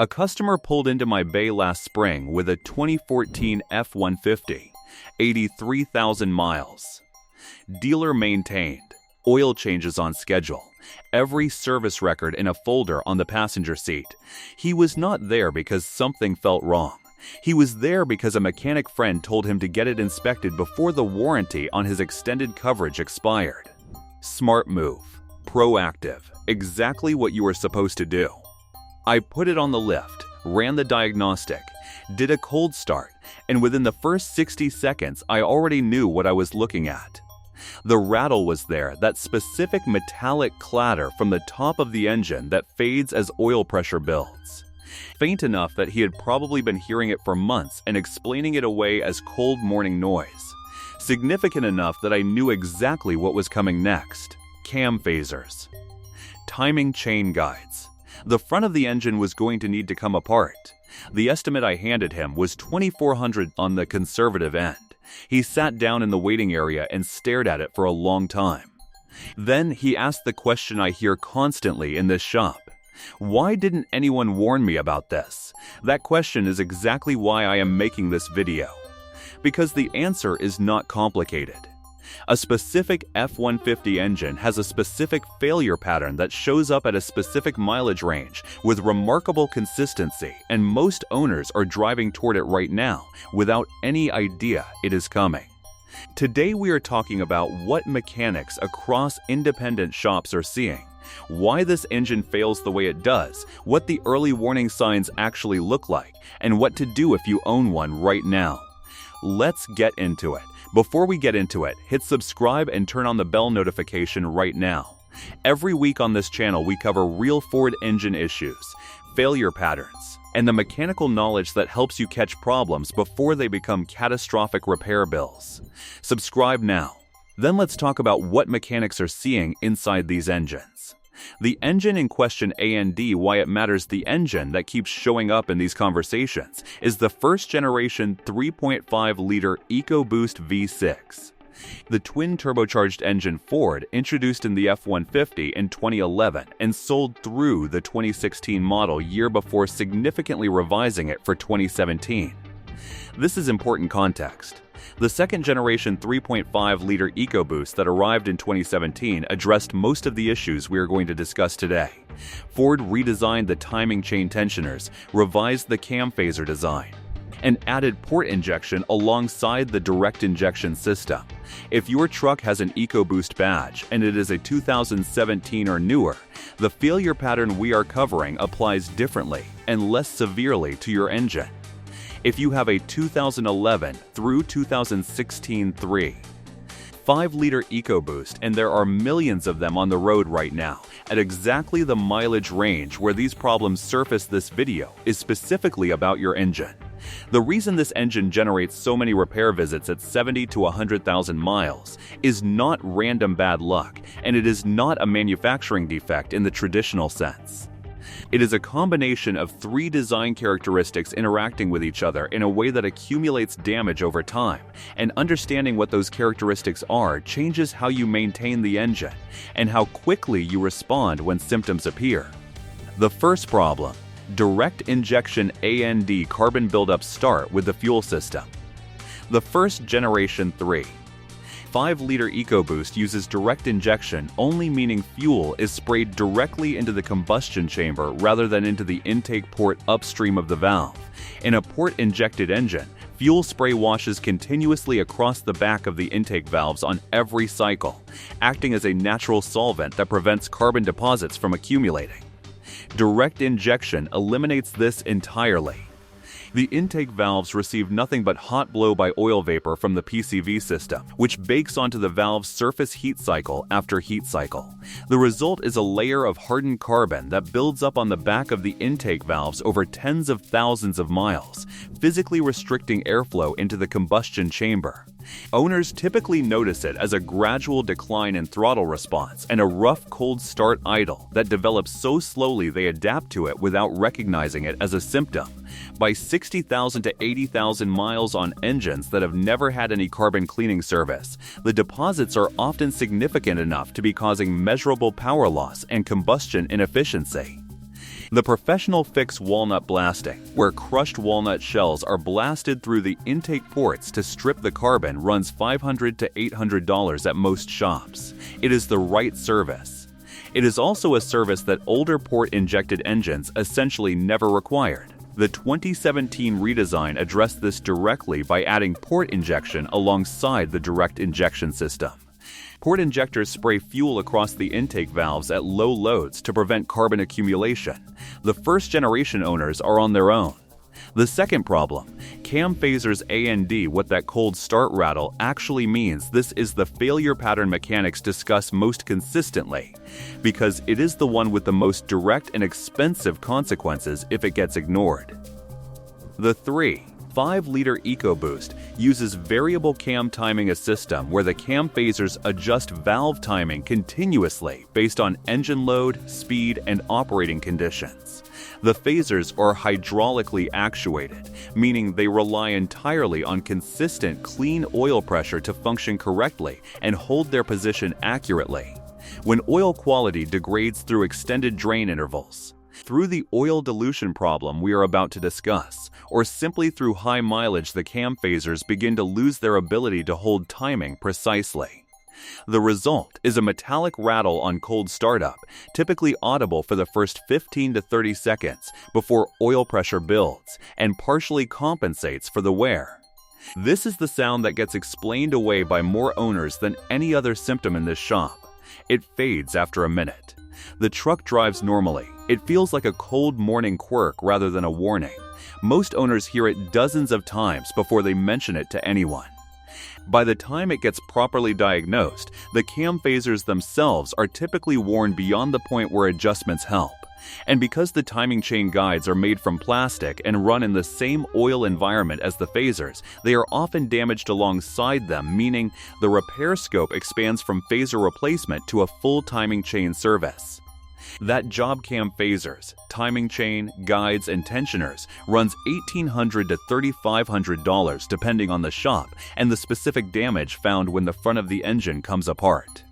A customer pulled into my bay last spring with a 2014 F-150, 83,000 miles. Dealer maintained, oil changes on schedule, every service record in a folder on the passenger seat. He was not there because something felt wrong. He was there because a mechanic friend told him to get it inspected before the warranty on his extended coverage expired. Smart move, proactive, exactly what you were supposed to do. I put it on the lift, ran the diagnostic, did a cold start, and within the first 60 seconds, I already knew what I was looking at. The rattle was there, that specific metallic clatter from the top of the engine that fades as oil pressure builds. Faint enough that he had probably been hearing it for months and explaining it away as cold morning noise. Significant enough that I knew exactly what was coming next. Cam phasers. Timing chain guides. The front of the engine was going to need to come apart. The estimate I handed him was $2,400 on the conservative end. He sat down in the waiting area and stared at it for a long time. Then he asked the question I hear constantly in this shop. Why didn't anyone warn me about this? That question is exactly why I am making this video. Because the answer is not complicated. A specific F-150 engine has a specific failure pattern that shows up at a specific mileage range with remarkable consistency, and most owners are driving toward it right now without any idea it is coming. Today we are talking about what mechanics across independent shops are seeing, why this engine fails the way it does, what the early warning signs actually look like, and what to do if you own one right now. Let's get into it. Before we get into it, hit subscribe and turn on the bell notification right now. Every week on this channel, we cover real Ford engine issues, failure patterns, and the mechanical knowledge that helps you catch problems before they become catastrophic repair bills. Subscribe now. Then let's talk about what mechanics are seeing inside these engines. The engine in question and why it matters. The engine that keeps showing up in these conversations is the first generation 3.5-liter EcoBoost V6. The twin turbocharged engine Ford introduced in the F-150 in 2011 and sold through the 2016 model year before significantly revising it for 2017. This is important context. The second-generation 3.5-liter EcoBoost that arrived in 2017 addressed most of the issues we are going to discuss today. Ford redesigned the timing chain tensioners, revised the cam phaser design, and added port injection alongside the direct injection system. If your truck has an EcoBoost badge and it is a 2017 or newer, the failure pattern we are covering applies differently and less severely to your engine. If you have a 2011 through 2016 5-liter EcoBoost, and there are millions of them on the road right now, at exactly the mileage range where these problems surface, this video is specifically about your engine. The reason this engine generates so many repair visits at 70 to 100,000 miles is not random bad luck, and it is not a manufacturing defect in the traditional sense. It is a combination of three design characteristics interacting with each other in a way that accumulates damage over time, and understanding what those characteristics are changes how you maintain the engine and how quickly you respond when symptoms appear. The first problem: direct injection and carbon buildup start with the fuel system. The first generation 5-liter EcoBoost uses direct injection only, meaning fuel is sprayed directly into the combustion chamber rather than into the intake port upstream of the valve. In a port-injected engine, fuel spray washes continuously across the back of the intake valves on every cycle, acting as a natural solvent that prevents carbon deposits from accumulating. Direct injection eliminates this entirely. The intake valves receive nothing but hot blow by oil vapor from the PCV system, which bakes onto the valve's surface heat cycle after heat cycle. The result is a layer of hardened carbon that builds up on the back of the intake valves over tens of thousands of miles, physically restricting airflow into the combustion chamber. Owners typically notice it as a gradual decline in throttle response and a rough cold start idle that develops so slowly they adapt to it without recognizing it as a symptom. By 60,000 to 80,000 miles on engines that have never had any carbon cleaning service, the deposits are often significant enough to be causing measurable power loss and combustion inefficiency. The professional fix walnut blasting, where crushed walnut shells are blasted through the intake ports to strip the carbon, runs $500 to $800 at most shops. It is the right service. It is also a service that older port-injected engines essentially never required. The 2017 redesign addressed this directly by adding port injection alongside the direct injection system. Port injectors spray fuel across the intake valves at low loads to prevent carbon accumulation. The first-generation owners are on their own. The second problem, cam phasers A&D, what that cold start rattle actually means. This is the failure pattern mechanics discuss most consistently, because it is the one with the most direct and expensive consequences if it gets ignored. The 5-liter EcoBoost uses variable cam timing, a system where the cam phasers adjust valve timing continuously based on engine load, speed, and operating conditions. The phasers are hydraulically actuated, meaning they rely entirely on consistent, clean oil pressure to function correctly and hold their position accurately. When oil quality degrades through extended drain intervals, through the oil dilution problem we are about to discuss, or simply through high mileage, the cam phasers begin to lose their ability to hold timing precisely. The result is a metallic rattle on cold startup, typically audible for the first 15 to 30 seconds before oil pressure builds and partially compensates for the wear. This is the sound that gets explained away by more owners than any other symptom in this shop. It fades after a minute. The truck drives normally. It feels like a cold morning quirk rather than a warning. Most owners hear it dozens of times before they mention it to anyone. By the time it gets properly diagnosed, the cam phasers themselves are typically worn beyond the point where adjustments help. And because the timing chain guides are made from plastic and run in the same oil environment as the phasers, they are often damaged alongside them, meaning the repair scope expands from phaser replacement to a full timing chain service. That job cam phasers, timing chain, guides, and tensioners runs $1,800 to $3,500 depending on the shop and the specific damage found when the front of the engine comes apart.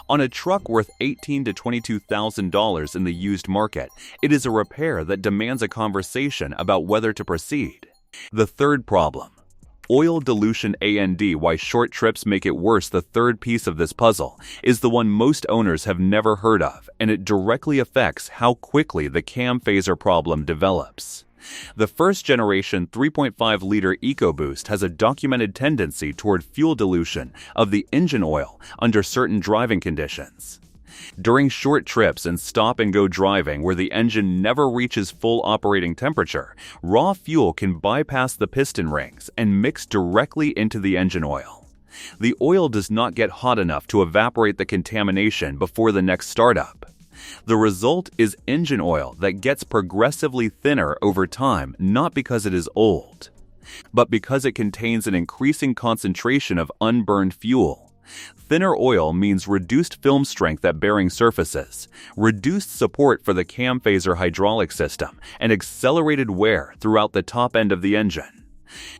On a truck worth $18,000 to $22,000 in the used market, it is a repair that demands a conversation about whether to proceed. The third problem, oil dilution A&D, why short trips make it worse. The third piece of this puzzle is the one most owners have never heard of, and it directly affects how quickly the cam phaser problem develops. The first-generation 3.5-liter EcoBoost has a documented tendency toward fuel dilution of the engine oil under certain driving conditions. During short trips and stop-and-go driving where the engine never reaches full operating temperature, raw fuel can bypass the piston rings and mix directly into the engine oil. The oil does not get hot enough to evaporate the contamination before the next startup. The result is engine oil that gets progressively thinner over time, not because it is old, but because it contains an increasing concentration of unburned fuel. Thinner oil means reduced film strength at bearing surfaces, reduced support for the cam phaser hydraulic system, and accelerated wear throughout the top end of the engine.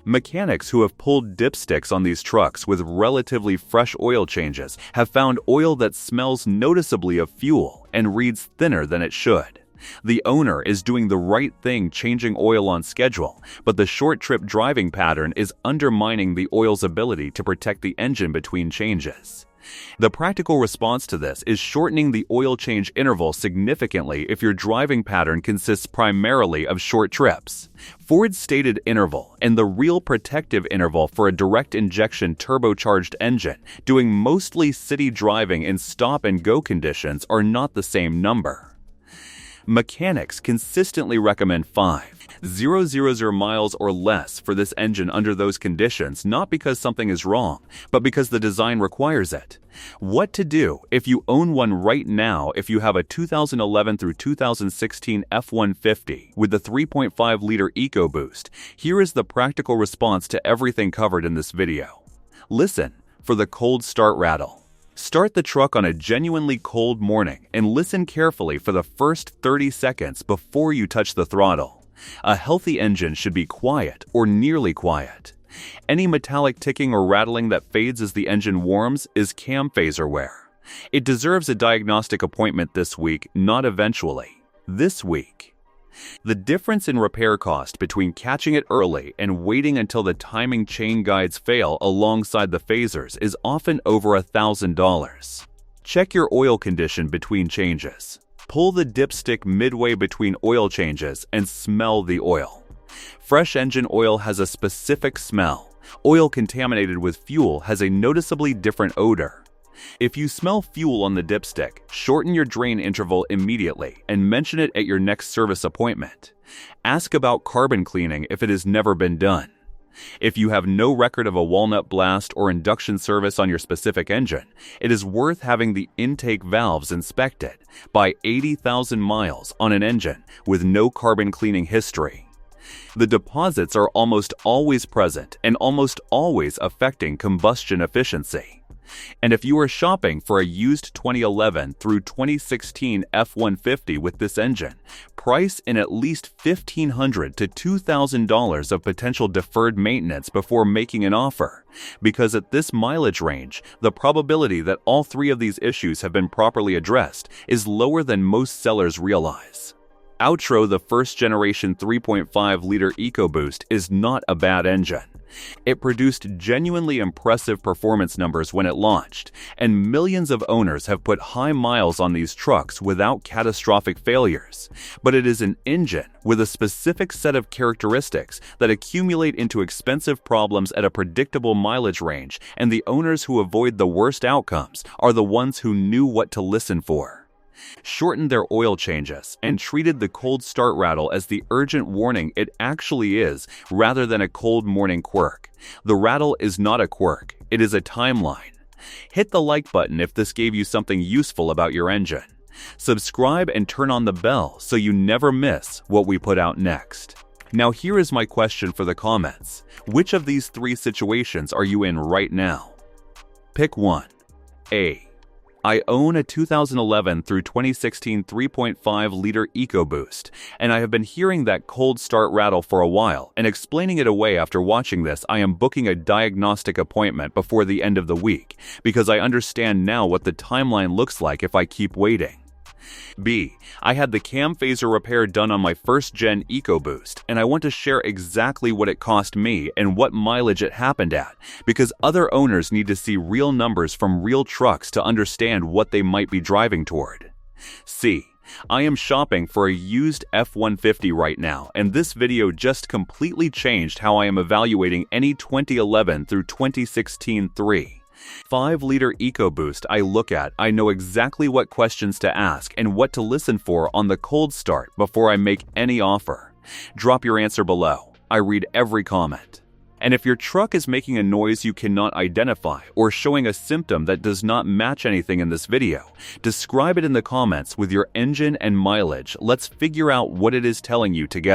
Mechanics who have pulled dipsticks on these trucks with relatively fresh oil changes have found oil that smells noticeably of fuel and reads thinner than it should. The owner is doing the right thing changing oil on schedule, but the short trip driving pattern is undermining the oil's ability to protect the engine between changes. The practical response to this is shortening the oil change interval significantly if your driving pattern consists primarily of short trips. Ford's stated interval and the real protective interval for a direct injection turbocharged engine doing mostly city driving in stop-and-go conditions are not the same number. Mechanics consistently recommend 5,000 miles or less for this engine under those conditions, not because something is wrong, but because the design requires it. What to do if you own one right now if you have a 2011 through 2016 F-150 with the 3.5-liter EcoBoost? Here is the practical response to everything covered in this video. Listen for the cold start rattle. Start the truck on a genuinely cold morning and listen carefully for the first 30 seconds before you touch the throttle. A healthy engine should be quiet or nearly quiet. Any metallic ticking or rattling that fades as the engine warms is cam phaser wear. It deserves a diagnostic appointment this week, not eventually. This week. The difference in repair cost between catching it early and waiting until the timing chain guides fail alongside the phasers is often over $1,000. Check your oil condition between changes. Pull the dipstick midway between oil changes and smell the oil. Fresh engine oil has a specific smell. Oil contaminated with fuel has a noticeably different odor. If you smell fuel on the dipstick, shorten your drain interval immediately and mention it at your next service appointment. Ask about carbon cleaning if it has never been done. If you have no record of a walnut blast or induction service on your specific engine, it is worth having the intake valves inspected by 80,000 miles on an engine with no carbon cleaning history. The deposits are almost always present and almost always affecting combustion efficiency. And if you are shopping for a used 2011 through 2016 F-150 with this engine, price in at least $1,500 to $2,000 of potential deferred maintenance before making an offer, because at this mileage range, the probability that all three of these issues have been properly addressed is lower than most sellers realize. Outro: the first-generation 3.5-liter EcoBoost is not a bad engine. It produced genuinely impressive performance numbers when it launched, and millions of owners have put high miles on these trucks without catastrophic failures. But it is an engine with a specific set of characteristics that accumulate into expensive problems at a predictable mileage range, and the owners who avoid the worst outcomes are the ones who knew what to listen for. Shortened their oil changes, and treated the cold start rattle as the urgent warning it actually is, rather than a cold morning quirk. The rattle is not a quirk, it is a timeline. Hit the like button if this gave you something useful about your engine. Subscribe and turn on the bell so you never miss what we put out next. Now here is my question for the comments. Which of these three situations are you in right now? Pick one. A. I own a 2011 through 2016 3.5-liter EcoBoost, and I have been hearing that cold start rattle for a while and explaining it away. After watching this, I am booking a diagnostic appointment before the end of the week because I understand now what the timeline looks like if I keep waiting. B. I had the cam phaser repair done on my first-gen EcoBoost, and I want to share exactly what it cost me and what mileage it happened at, because other owners need to see real numbers from real trucks to understand what they might be driving toward. C. I am shopping for a used F-150 right now, and this video just completely changed how I am evaluating any 2011 through 2016 5-liter EcoBoost I look at. I know exactly what questions to ask and what to listen for on the cold start before I make any offer. Drop your answer below. I read every comment. And if your truck is making a noise you cannot identify or showing a symptom that does not match anything in this video, describe it in the comments with your engine and mileage. Let's figure out what it is telling you together.